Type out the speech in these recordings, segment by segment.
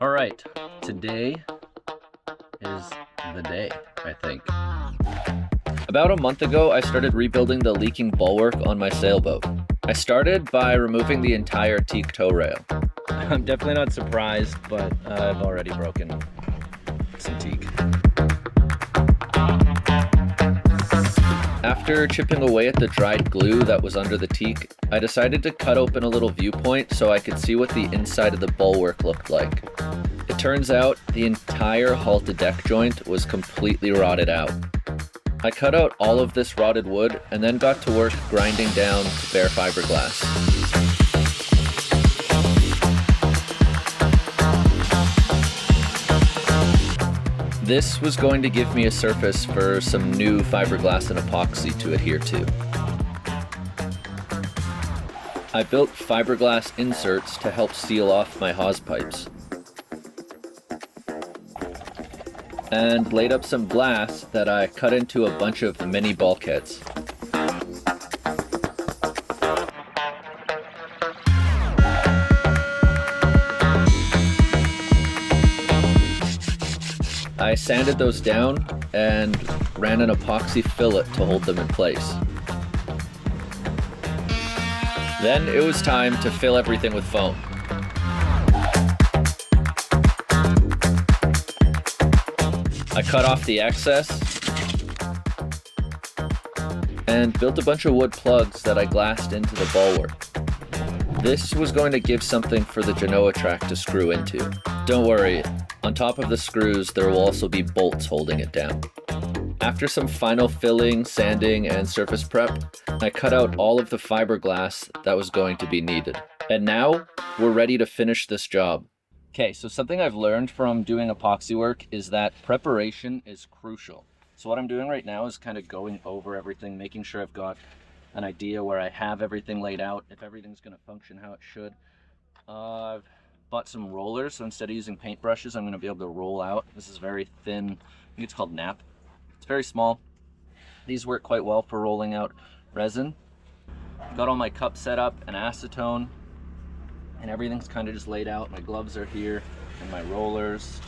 All right, today is the day, I think. About a month ago, I started rebuilding the leaking bulwark on my sailboat. I started by removing the entire teak tow rail. I'm definitely not surprised, but I've already broken some teak. After chipping away at the dried glue that was under the teak, I decided to cut open a little viewpoint so I could see what the inside of the bulwark looked like. It turns out the entire hull to deck joint was completely rotted out. I cut out all of this rotted wood and then got to work grinding down to bare fiberglass. This was going to give me a surface for some new fiberglass and epoxy to adhere to. I built fiberglass inserts to help seal off my hose pipes, and laid up some glass that I cut into a bunch of mini bulkheads. I sanded those down and ran an epoxy fillet to hold them in place. Then it was time to fill everything with foam. I cut off the excess and built a bunch of wood plugs that I glassed into the bulwark. This was going to give something for the Genoa track to screw into. Don't worry, on top of the screws there will also be bolts holding it down. After some final filling, sanding, and surface prep, I cut out all of the fiberglass that was going to be needed. And now, we're ready to finish this job. Okay, so something I've learned from doing epoxy work is that preparation is crucial. So what I'm doing right now is kind of going over everything, making sure I've got an idea where I have everything laid out, if everything's going to function how it should. I've bought some rollers, so instead of using paintbrushes, I'm going to be able to roll out. This is very thin, I think it's called nap. It's very small. These work quite well for rolling out resin. Got all my cups set up and acetone, and everything's kind of just laid out. My gloves are here, and my rollers,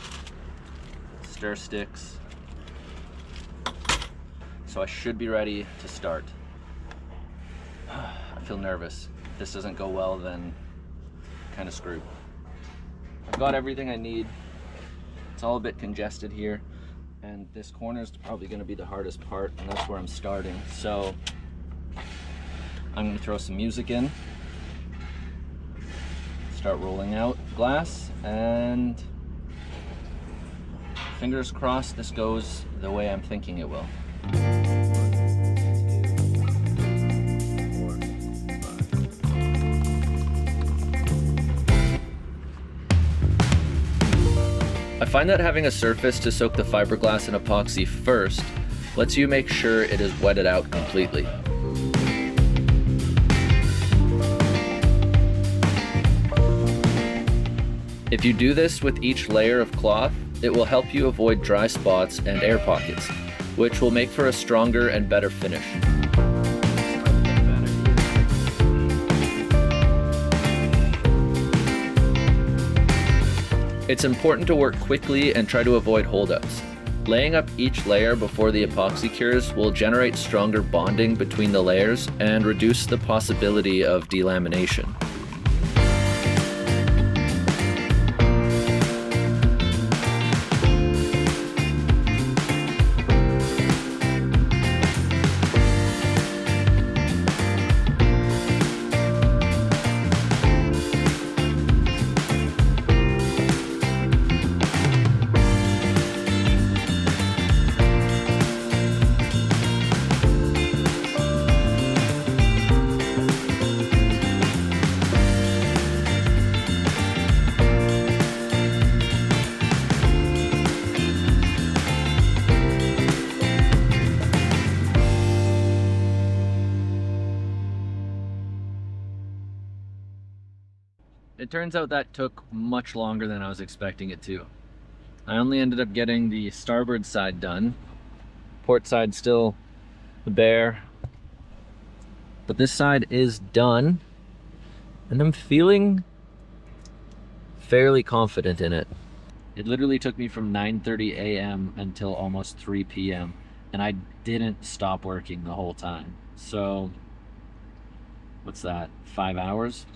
stir sticks. So I should be ready to start. I feel nervous. If this doesn't go well, then I'm kind of screwed. I've got everything I need. It's all a bit congested here, and this corner is probably going to be the hardest part, and that's where I'm starting. So I'm going to throw some music in, start rolling out glass, and fingers crossed this goes the way I'm thinking it will. I find that having a surface to soak the fiberglass and epoxy first lets you make sure it is wetted out completely. If you do this with each layer of cloth, it will help you avoid dry spots and air pockets, which will make for a stronger and better finish. It's important to work quickly and try to avoid holdups. Laying up each layer before the epoxy cures will generate stronger bonding between the layers and reduce the possibility of delamination. It turns out that took much longer than I was expecting it to. I only ended up getting the starboard side done. Port side still bare. But this side is done, and I'm feeling fairly confident in it. It literally took me from 9:30 a.m. until almost 3 p.m. and I didn't stop working the whole time. So what's that, 5 hours?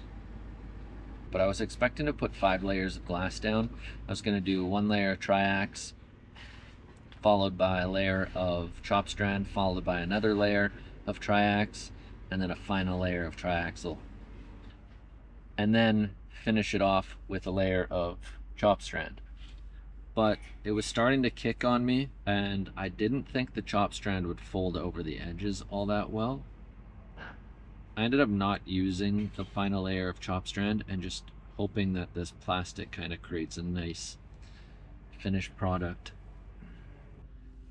But I was expecting to put 5 layers of glass down. I was going to do 1 layer of triax, followed by a layer of chop strand, followed by another layer of triax, and then a final layer of triaxle. And then finish it off with a layer of chop strand. But it was starting to kick on me, and I didn't think the chop strand would fold over the edges all that well. I ended up not using the final layer of chop strand and just hoping that this plastic kind of creates a nice finished product.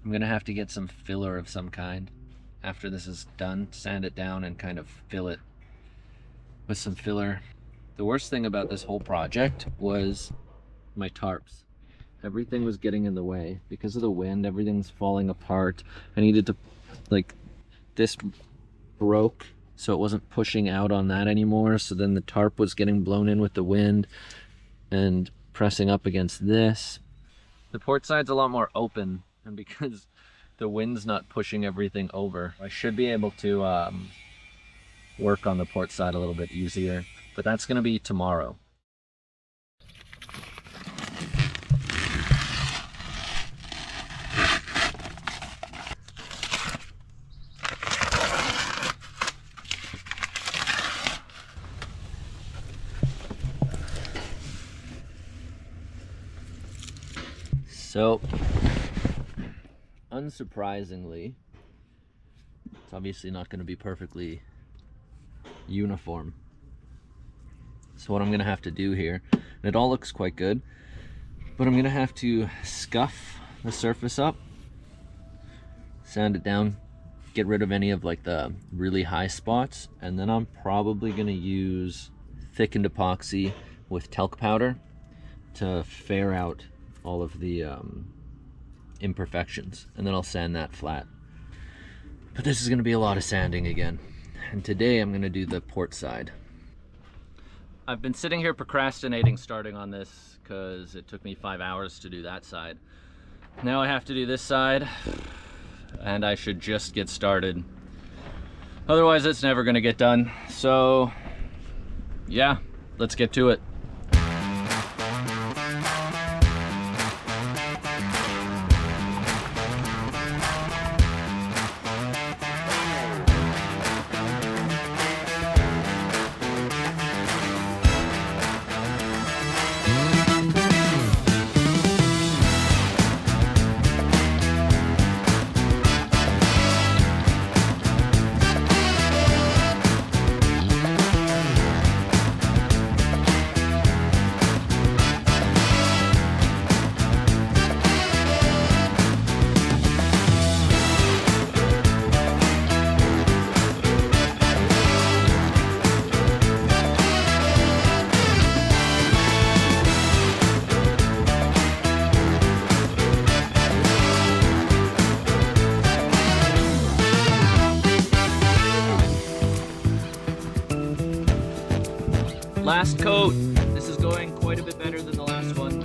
I'm gonna have to get some filler of some kind after this is done, sand it down and kind of fill it with some filler. The worst thing about this whole project was my tarps. Everything was getting in the way because of the wind. Everything's falling apart. I needed to, like, this broke, so it wasn't pushing out on that anymore. So then the tarp was getting blown in with the wind and pressing up against this. The port side's a lot more open, and because the wind's not pushing everything over, I should be able to work on the port side a little bit easier. But that's gonna be tomorrow. So, unsurprisingly, it's obviously not going to be perfectly uniform. So what I'm going to have to do here, and it all looks quite good, but I'm going to have to scuff the surface up, sand it down, get rid of any of like the really high spots, and then I'm probably going to use thickened epoxy with talc powder to fair out all of the imperfections, and then I'll sand that flat. But this is going to be a lot of sanding again, and today I'm going to do the port side. I've been sitting here procrastinating starting on this because it took me 5 hours to do that side. Now I have to do this side, and I should just get started. Otherwise it's never going to get done. So yeah, let's get to it. Last coat. This is going quite a bit better than the last one.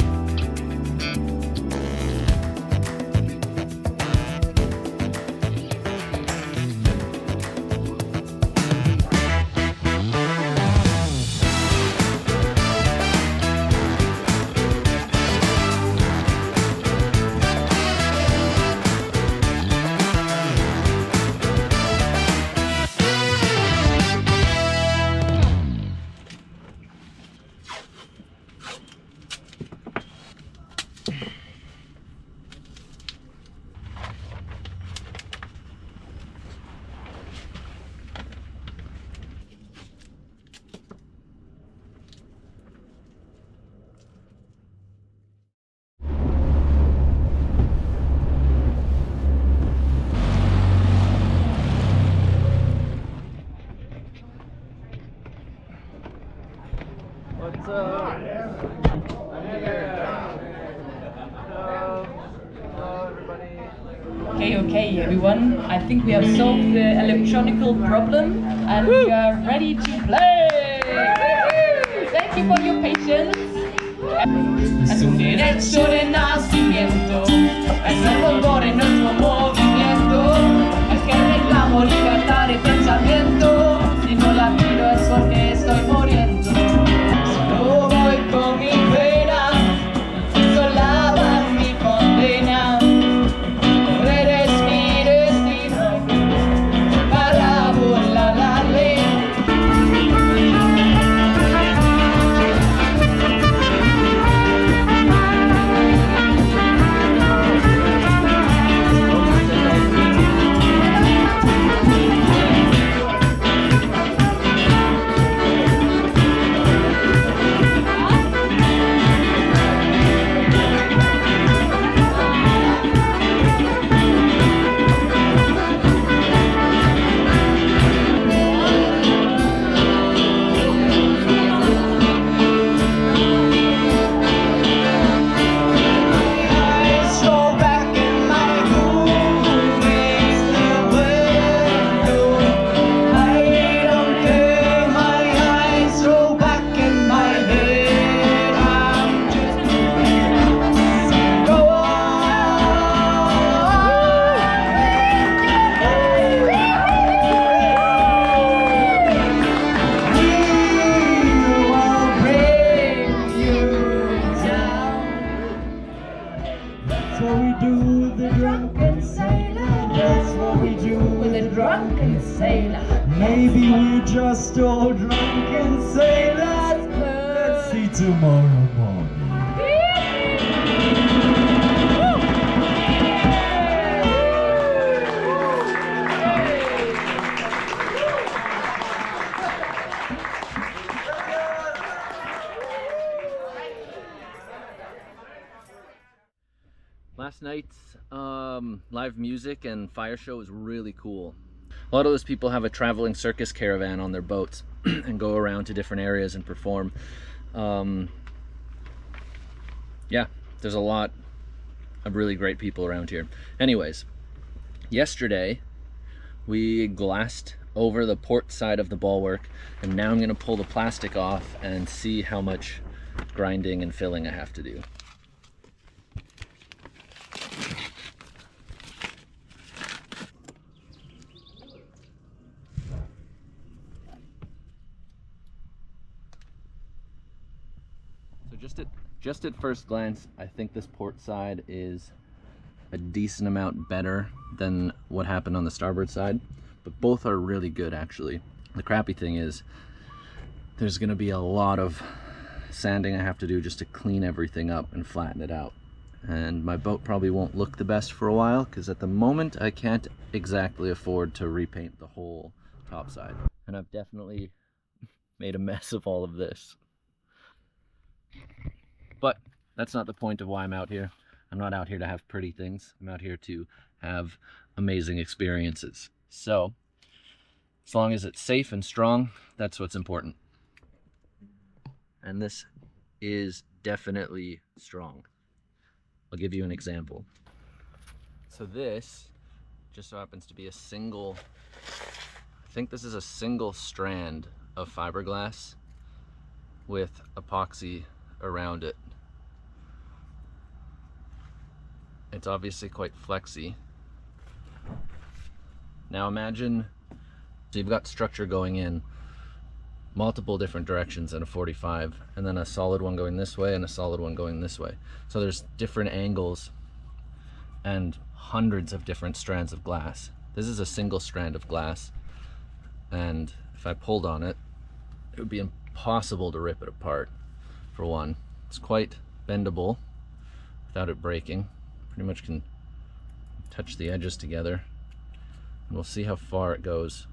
What's up? I'm here. Hello everybody. Okay, everyone. I think we have solved the electronical problem and we are ready to play. Thank you for your patience. Es un derecho de nacimiento, es el motor en nuestro movimiento, es que reclamo libertad de pensamiento, si no la pido es porque estoy muriendo. Solo voy con mi pena, sola va mi condena, correr es mi destino, para burlar la ley. That's what we do with the drunken sailor. That's what we do With a drunken sailor. Maybe we're just all drunken sailors. Let's see tomorrow morning. Last night's live music and fire show was really cool. A lot of those people have a traveling circus caravan on their boats and go around to different areas and perform. Yeah, there's a lot of really great people around here. Anyways, yesterday we glassed over the port side of the bulwark, and now I'm going to pull the plastic off and see how much grinding and filling I have to do. So just at first glance, I think this port side is a decent amount better than what happened on the starboard side, but both are really good actually. The crappy thing is there's going to be a lot of sanding I have to do just to clean everything up and flatten it out. And my boat probably won't look the best for a while because at the moment I can't exactly afford to repaint the whole top side. And I've definitely made a mess of all of this. But that's not the point of why I'm out here. I'm not out here to have pretty things. I'm out here to have amazing experiences. So, as long as it's safe and strong, that's what's important. And this is definitely strong. I'll give you an example. So this just so happens to be a single, I think this is a single strand of fiberglass with epoxy around it. It's obviously quite flexy. Now imagine, so you've got structure going in multiple different directions in a 45, and then a solid one going this way and a solid one going this way. So there's different angles and hundreds of different strands of glass. This is a single strand of glass, and if I pulled on it, it would be impossible to rip it apart. For one, it's quite bendable without it breaking. Pretty much can touch the edges together, and we'll see how far it goes.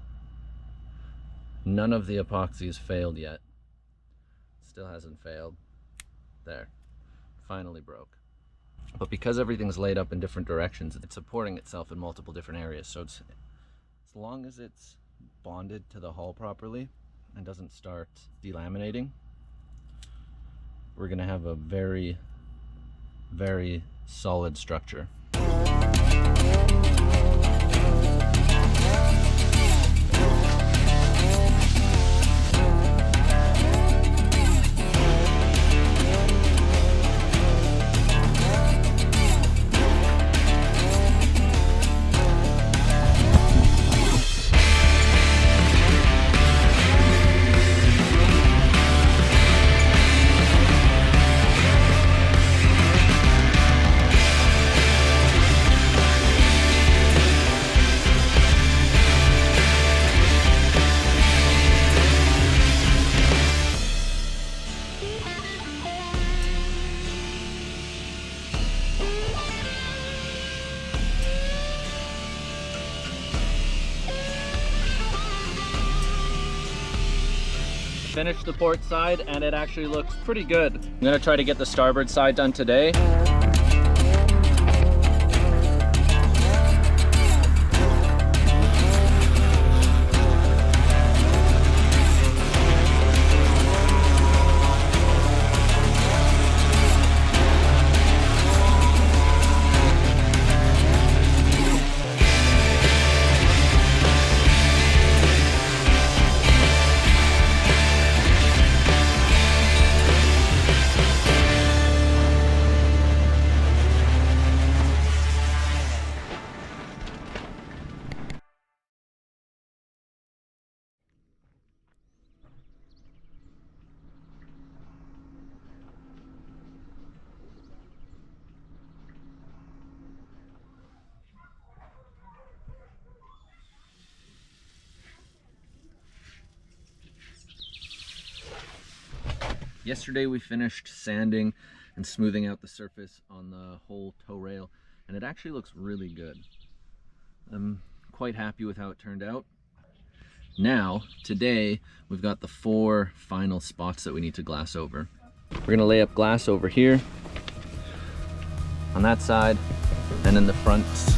None of the epoxy has failed yet. Still hasn't failed. There, finally broke. But because everything's laid up in different directions, it's supporting itself in multiple different areas. So it's, as long as it's bonded to the hull properly and doesn't start delaminating, we're gonna have a very, very solid structure. finished the port side and it actually looks pretty good. I'm gonna try to get the starboard side done today. Yesterday we finished sanding and smoothing out the surface on the whole tow rail, and it actually looks really good. I'm quite happy with how it turned out. Now, today, we've got the 4 final spots that we need to glass over. We're gonna lay up glass over here, on that side, and in the fronts.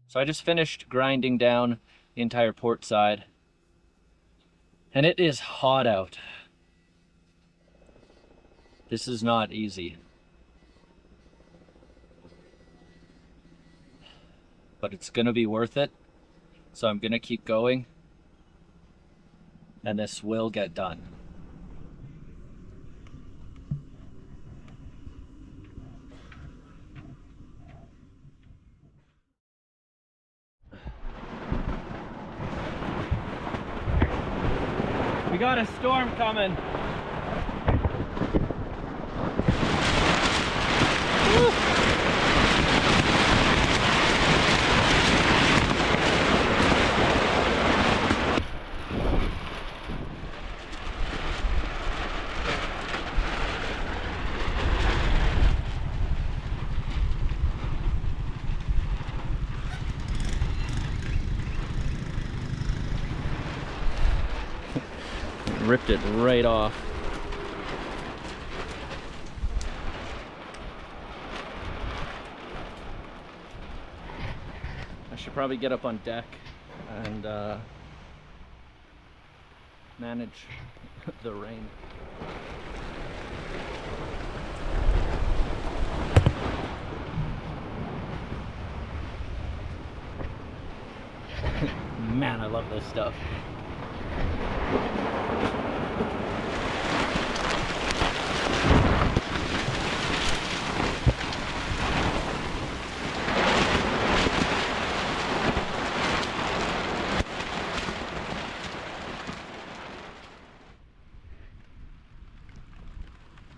So I just finished grinding down the entire port side, and it is hot out. This is not easy. But it's gonna be worth it. So I'm gonna keep going, and this will get done. We got a storm coming. Woo! Ripped it right off. I should probably get up on deck and manage the rain. Man, I love this stuff.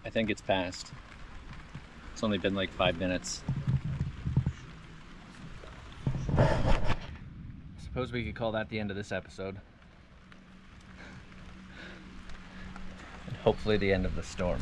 I think it's passed. It's only been like 5 minutes. Suppose we could call that the end of this episode. And hopefully the end of the storm.